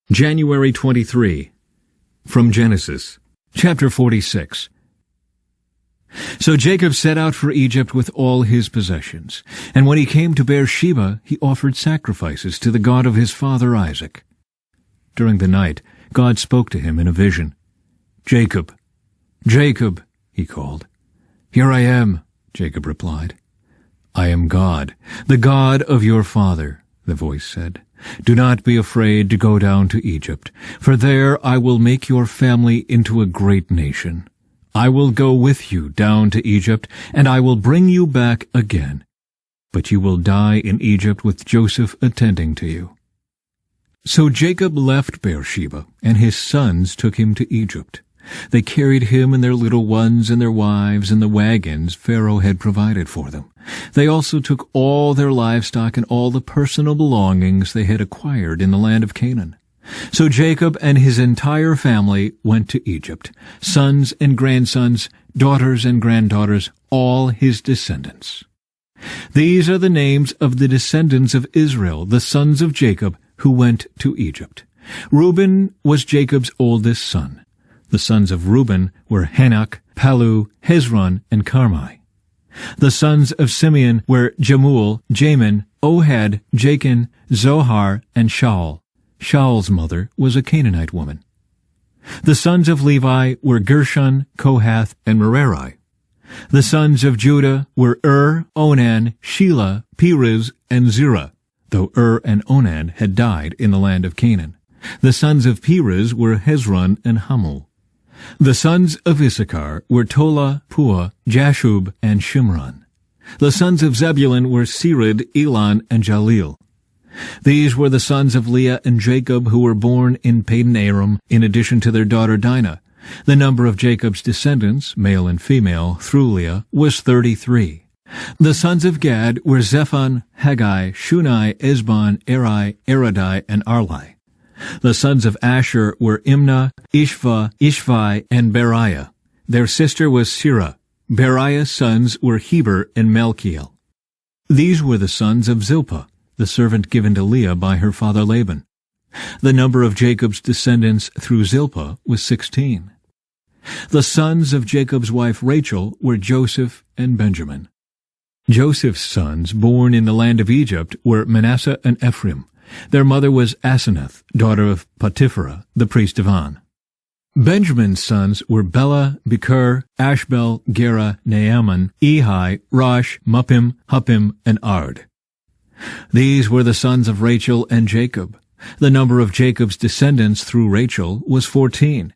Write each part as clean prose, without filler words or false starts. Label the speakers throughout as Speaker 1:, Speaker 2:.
Speaker 1: January 23. From Genesis, chapter 46. So Jacob set out for Egypt with all his possessions, and when he came to Beersheba, he offered sacrifices to the God of his father Isaac. During the night, God spoke to him in a vision. "Jacob, Jacob," he called. "Here I am," Jacob replied. "I am God, the God of your father," the voice said. "Do not be afraid to go down to Egypt, for there I will make your family into a great nation. I will go with you down to Egypt, and I will bring you back again. But you will die in Egypt with Joseph attending to you." So Jacob left Beersheba, and his sons took him to Egypt. They carried him and their little ones and their wives in the wagons Pharaoh had provided for them. They also took all their livestock and all the personal belongings they had acquired in the land of Canaan. So Jacob and his entire family went to Egypt, sons and grandsons, daughters and granddaughters, all his descendants. These are the names of the descendants of Israel, the sons of Jacob, who went to Egypt. Reuben was Jacob's oldest son. The sons of Reuben were Hanok, Palu, Hezron, and Carmi. The sons of Simeon were Jemuel, Jamin, Ohad, Jachin, Zohar, and Shaul. Shaul's mother was a Canaanite woman. The sons of Levi were Gershon, Kohath, and Merari. The sons of Judah were Onan, Shelah, Perez, and Zerah, though and Onan had died in the land of Canaan. The sons of Perez were Hezron and Hamul. The sons of Issachar were Tola, Puah, Jashub, and Shimron. The sons of Zebulun were Sered, Elon, and Jalil. These were the sons of Leah and Jacob who were born in Padan-aram, in addition to their daughter Dinah. The number of Jacob's descendants, male and female, through Leah, was 33. The sons of Gad were Zephon, Haggai, Shunai, Esbon, Eri, Eradai, and Arli. The sons of Asher were Imnah, Ishva, Ishvi, and Beriah. Their sister was Sirah. Beriah's sons were Heber and Malkiel. These were the sons of Zilpah, the servant given to Leah by her father Laban. The number of Jacob's descendants through Zilpah was 16. The sons of Jacob's wife Rachel were Joseph and Benjamin. Joseph's sons, born in the land of Egypt, were Manasseh and Ephraim. Their mother was Asenath, daughter of Potipharah, the priest of On. Benjamin's sons were Bela, Becher, Ashbel, Gera, Naaman, Ehi, Rosh, Muppim, Huppim, and Ard. These were the sons of Rachel and Jacob. The number of Jacob's descendants through Rachel was 14.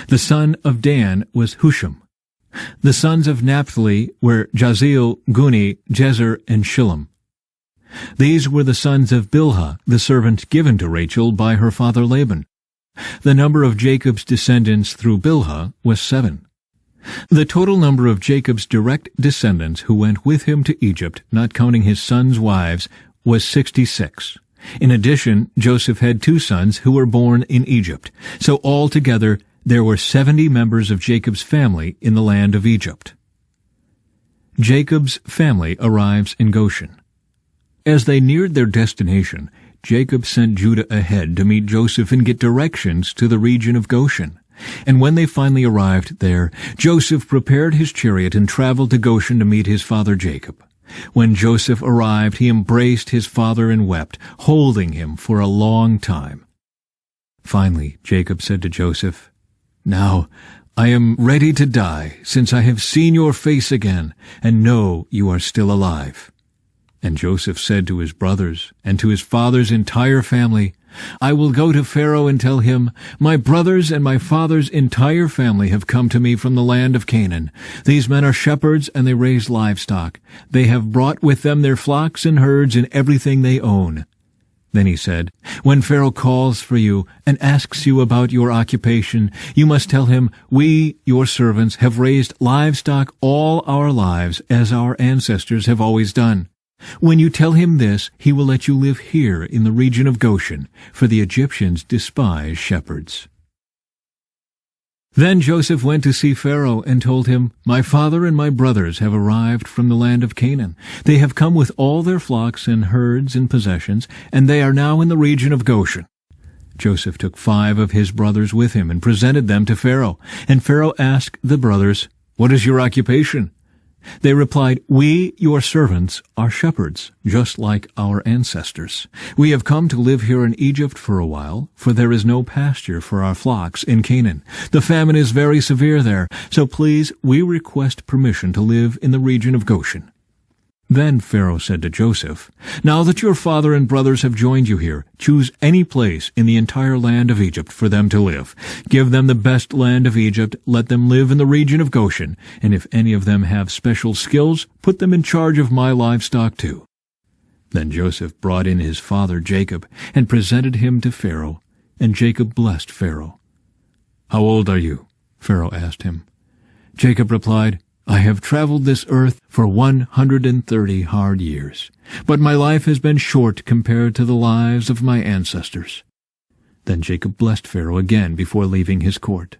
Speaker 1: The son of Dan was Husham. The sons of Naphtali were Jazeel, Guni, Jezer, and Shillem. These were the sons of Bilhah, the servant given to Rachel by her father Laban. The number of Jacob's descendants through Bilhah was 7. The total number of Jacob's direct descendants who went with him to Egypt, not counting his sons' wives, was 66. In addition, Joseph had 2 sons who were born in Egypt. So altogether, there were 70 members of Jacob's family in the land of Egypt. Jacob's family arrives in Goshen. As they neared their destination, Jacob sent Judah ahead to meet Joseph and get directions to the region of Goshen. And when they finally arrived there, Joseph prepared his chariot and traveled to Goshen to meet his father Jacob. When Joseph arrived, he embraced his father and wept, holding him for a long time. Finally, Jacob said to Joseph, "Now I am ready to die, since I have seen your face again, and know you are still alive." And Joseph said to his brothers and to his father's entire family, "I will go to Pharaoh and tell him, 'My brothers and my father's entire family have come to me from the land of Canaan. These men are shepherds, and they raise livestock. They have brought with them their flocks and herds and everything they own.'" Then he said, "When Pharaoh calls for you and asks you about your occupation, you must tell him, 'We, your servants, have raised livestock all our lives, as our ancestors have always done.' When you tell him this, he will let you live here in the region of Goshen, for the Egyptians despise shepherds." Then Joseph went to see Pharaoh and told him, "My father and my brothers have arrived from the land of Canaan. They have come with all their flocks and herds and possessions, and they are now in the region of Goshen." Joseph took 5 of his brothers with him and presented them to Pharaoh. And Pharaoh asked the brothers, "What is your occupation?" They replied, "We, your servants, are shepherds, just like our ancestors. We have come to live here in Egypt for a while, for there is no pasture for our flocks in Canaan. The famine is very severe there, so please, we request permission to live in the region of Goshen." Then Pharaoh said to Joseph, "Now that your father and brothers have joined you here, choose any place in the entire land of Egypt for them to live. Give them the best land of Egypt, let them live in the region of Goshen, and if any of them have special skills, put them in charge of my livestock too." Then Joseph brought in his father Jacob, and presented him to Pharaoh, and Jacob blessed Pharaoh. "How old are you?" Pharaoh asked him. Jacob replied, "I have traveled this earth for 130 hard years, but my life has been short compared to the lives of my ancestors." Then Jacob blessed Pharaoh again before leaving his court.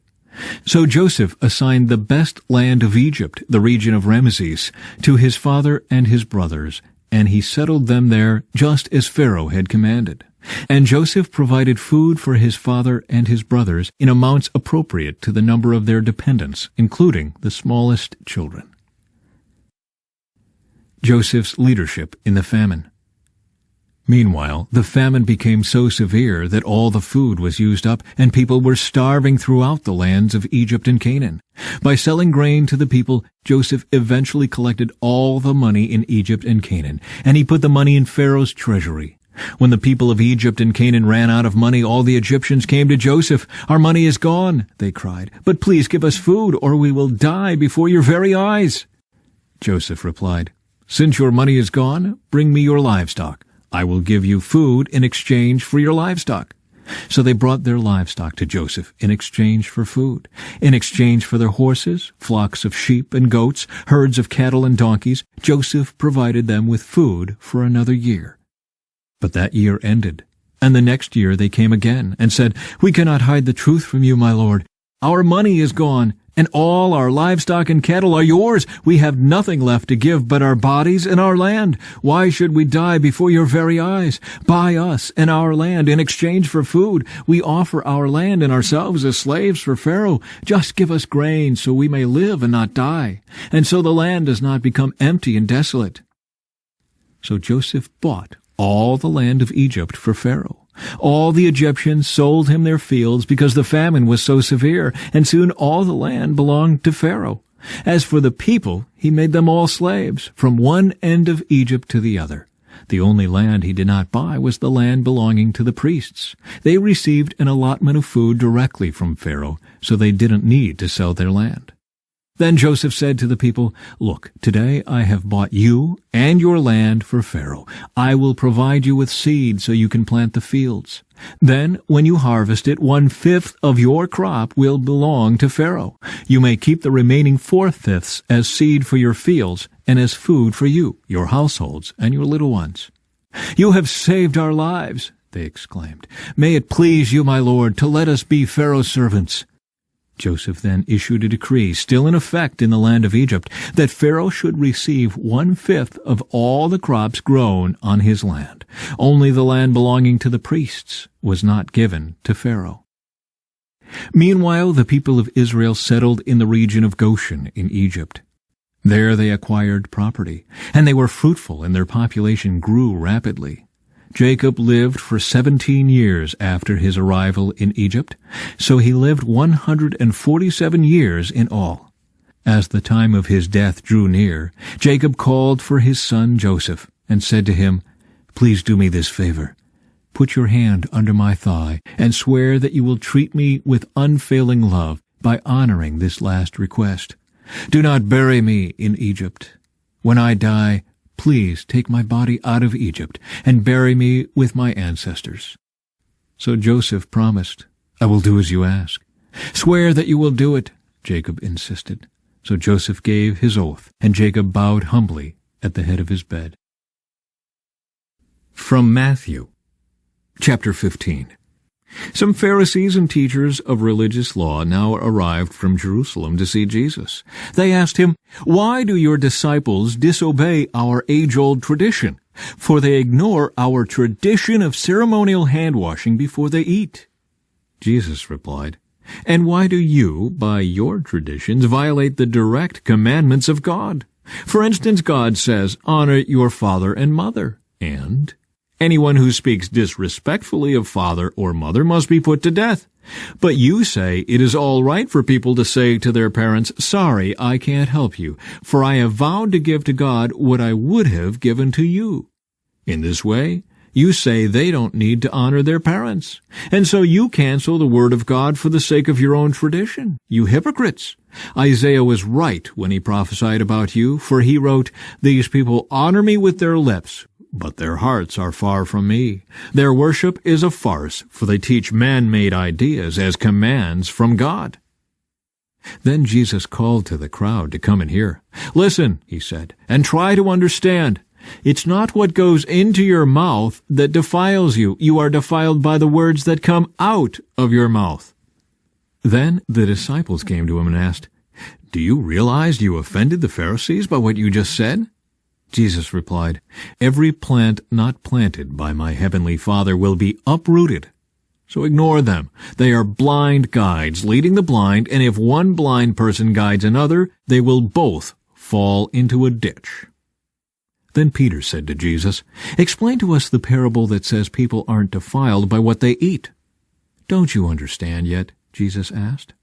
Speaker 1: So Joseph assigned the best land of Egypt, the region of Ramesses, to his father and his brothers, and he settled them there just as Pharaoh had commanded. And Joseph provided food for his father and his brothers in amounts appropriate to the number of their dependents, including the smallest children. Joseph's leadership in the famine. Meanwhile, the famine became so severe that all the food was used up, and people were starving throughout the lands of Egypt and Canaan. By selling grain to the people, Joseph eventually collected all the money in Egypt and Canaan, and he put the money in Pharaoh's treasury. When the people of Egypt and Canaan ran out of money, all the Egyptians came to Joseph. "Our money is gone," they cried, "but please give us food, or we will die before your very eyes." Joseph replied, "Since your money is gone, bring me your livestock. I will give you food in exchange for your livestock." So they brought their livestock to Joseph in exchange for food. In exchange for their horses, flocks of sheep and goats, herds of cattle and donkeys, Joseph provided them with food for another year. But that year ended, and the next year they came again and said, "We cannot hide the truth from you, my lord. Our money is gone, and all our livestock and cattle are yours. We have nothing left to give but our bodies and our land. Why should we die before your very eyes? Buy us and our land in exchange for food. We offer our land and ourselves as slaves for Pharaoh. Just give us grain so we may live and not die, and so the land does not become empty and desolate." So Joseph bought all the land of Egypt for Pharaoh. All the Egyptians sold him their fields because the famine was so severe, and soon all the land belonged to Pharaoh. As for the people, he made them all slaves, from one end of Egypt to the other. The only land he did not buy was the land belonging to the priests. They received an allotment of food directly from Pharaoh, so they didn't need to sell their land. Then Joseph said to the people, "Look, today I have bought you and your land for Pharaoh. I will provide you with seed so you can plant the fields. Then, when you harvest it, 1/5 of your crop will belong to Pharaoh. You may keep the remaining 4/5 as seed for your fields and as food for you, your households, and your little ones." "You have saved our lives," they exclaimed. "May it please you, my lord, to let us be Pharaoh's servants." Joseph then issued a decree, still in effect in the land of Egypt, that Pharaoh should receive 1/5 of all the crops grown on his land. Only the land belonging to the priests was not given to Pharaoh. Meanwhile, the people of Israel settled in the region of Goshen in Egypt. There they acquired property, and they were fruitful, and their population grew rapidly. Jacob lived for 17 years after his arrival in Egypt, so he lived 147 years in all. As the time of his death drew near, Jacob called for his son Joseph and said to him, "Please do me this favor. Put your hand under my thigh and swear that you will treat me with unfailing love by honoring this last request. Do not bury me in Egypt. When I die, please take my body out of Egypt and bury me with my ancestors." So Joseph promised, "I will do as you ask." "Swear that you will do it," Jacob insisted. So Joseph gave his oath, and Jacob bowed humbly at the head of his bed. From Matthew, chapter 15. Some Pharisees and teachers of religious law now arrived from Jerusalem to see Jesus. They asked him, "Why do your disciples disobey our age-old tradition? for they ignore our tradition of ceremonial hand-washing before they eat." Jesus replied, "And why do you, by your traditions, violate the direct commandments of God? For instance, God says, 'Honor your father and mother,' and 'Anyone who speaks disrespectfully of father or mother must be put to death.' But you say it is all right for people to say to their parents, 'Sorry, I can't help you, for I have vowed to give to God what I would have given to you.' In this way, you say they don't need to honor their parents, and so you cancel the word of God for the sake of your own tradition. You hypocrites! Isaiah was right when he prophesied about you, for he wrote, 'These people honor me with their lips, but their hearts are far from me. Their worship is a farce, for they teach man-made ideas as commands from God.'" Then Jesus called to the crowd to come and hear. "Listen," he said, "and try to understand. It's not what goes into your mouth that defiles you. You are defiled by the words that come out of your mouth." Then the disciples came to him and asked, "Do you realize you offended the Pharisees by what you just said?" Jesus replied, "Every plant not planted by my heavenly Father will be uprooted. So ignore them. They are blind guides leading the blind, and if one blind person guides another, they will both fall into a ditch." Then Peter said to Jesus, "Explain to us the parable that says people aren't defiled by what they eat." "Don't you understand yet?" Jesus asked.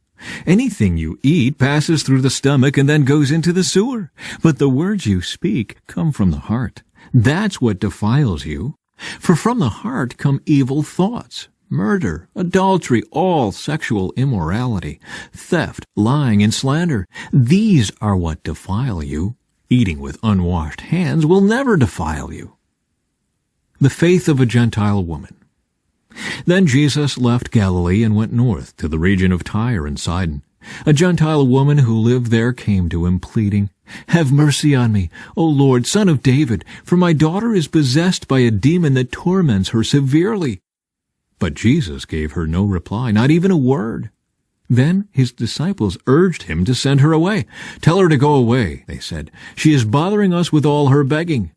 Speaker 1: "Anything you eat passes through the stomach and then goes into the sewer. But the words you speak come from the heart. That's what defiles you. For from the heart come evil thoughts, murder, adultery, all sexual immorality, theft, lying, and slander. These are what defile you. Eating with unwashed hands will never defile you." The faith of a Gentile woman. Then Jesus left Galilee and went north to the region of Tyre and Sidon. A Gentile woman who lived there came to him, pleading, "Have mercy on me, O Lord, Son of David, for my daughter is possessed by a demon that torments her severely." But Jesus gave her no reply, not even a word. Then his disciples urged him to send her away. "Tell her to go away," they said. "She is bothering us with all her begging."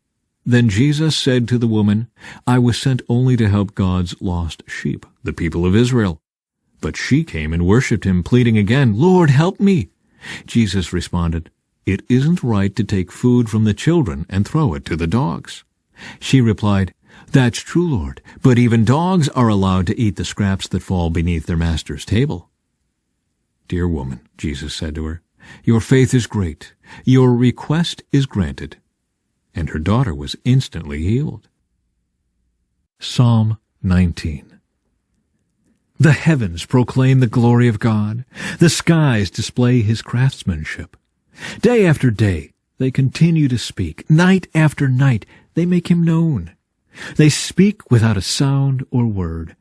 Speaker 1: Then Jesus said to the woman, "I was sent only to help God's lost sheep, the people of Israel." But she came and worshipped him, pleading again, "Lord, help me." Jesus responded, "It isn't right to take food from the children and throw it to the dogs." She replied, "That's true, Lord, but even dogs are allowed to eat the scraps that fall beneath their master's table." "Dear woman," Jesus said to her, "your faith is great. Your request is granted." And her daughter was instantly healed. Psalm 19. The heavens proclaim the glory of God. The skies display his craftsmanship. Day after day they continue to speak. Night after night they make him known. They speak without a sound or word.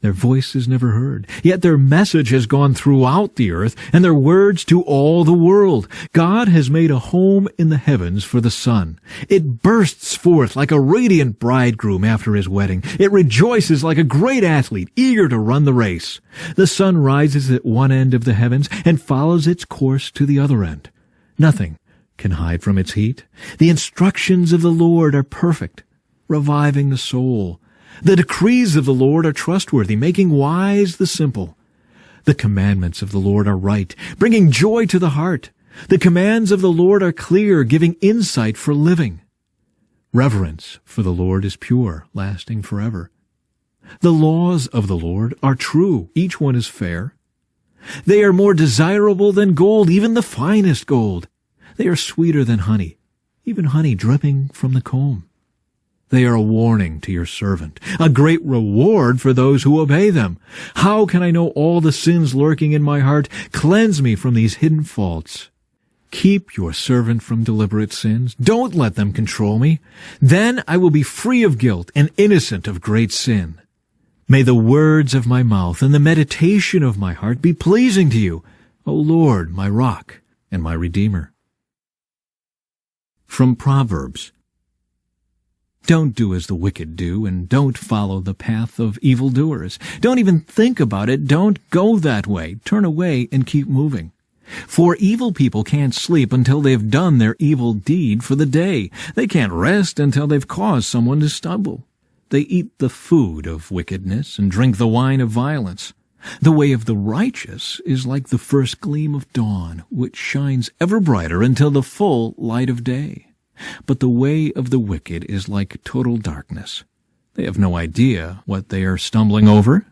Speaker 1: Their voice is never heard, yet their message has gone throughout the earth, and their words to all the world. God has made a home in the heavens for the sun. It bursts forth like a radiant bridegroom after his wedding. It rejoices like a great athlete, eager to run the race. The sun rises at one end of the heavens and follows its course to the other end. Nothing can hide from its heat. The instructions of the Lord are perfect, reviving the soul. The decrees of the Lord are trustworthy, making wise the simple. The commandments of the Lord are right, bringing joy to the heart. The commands of the Lord are clear, giving insight for living. Reverence for the Lord is pure, lasting forever. The laws of the Lord are true, each one is fair. They are more desirable than gold, even the finest gold. They are sweeter than honey, even honey dripping from the comb. They are a warning to your servant, a great reward for those who obey them. How can I know all the sins lurking in my heart? Cleanse me from these hidden faults. Keep your servant from deliberate sins. Don't let them control me. Then I will be free of guilt and innocent of great sin. May the words of my mouth and the meditation of my heart be pleasing to you, O Lord, my rock and my redeemer. From Proverbs. Don't do as the wicked do, and don't follow the path of evildoers. Don't even think about it. Don't go that way. Turn away and keep moving. For evil people can't sleep until they've done their evil deed for the day. They can't rest until they've caused someone to stumble. They eat the food of wickedness and drink the wine of violence. The way of the righteous is like the first gleam of dawn, which shines ever brighter until the full light of day. But the way of the wicked is like total darkness. They have no idea what they are stumbling over.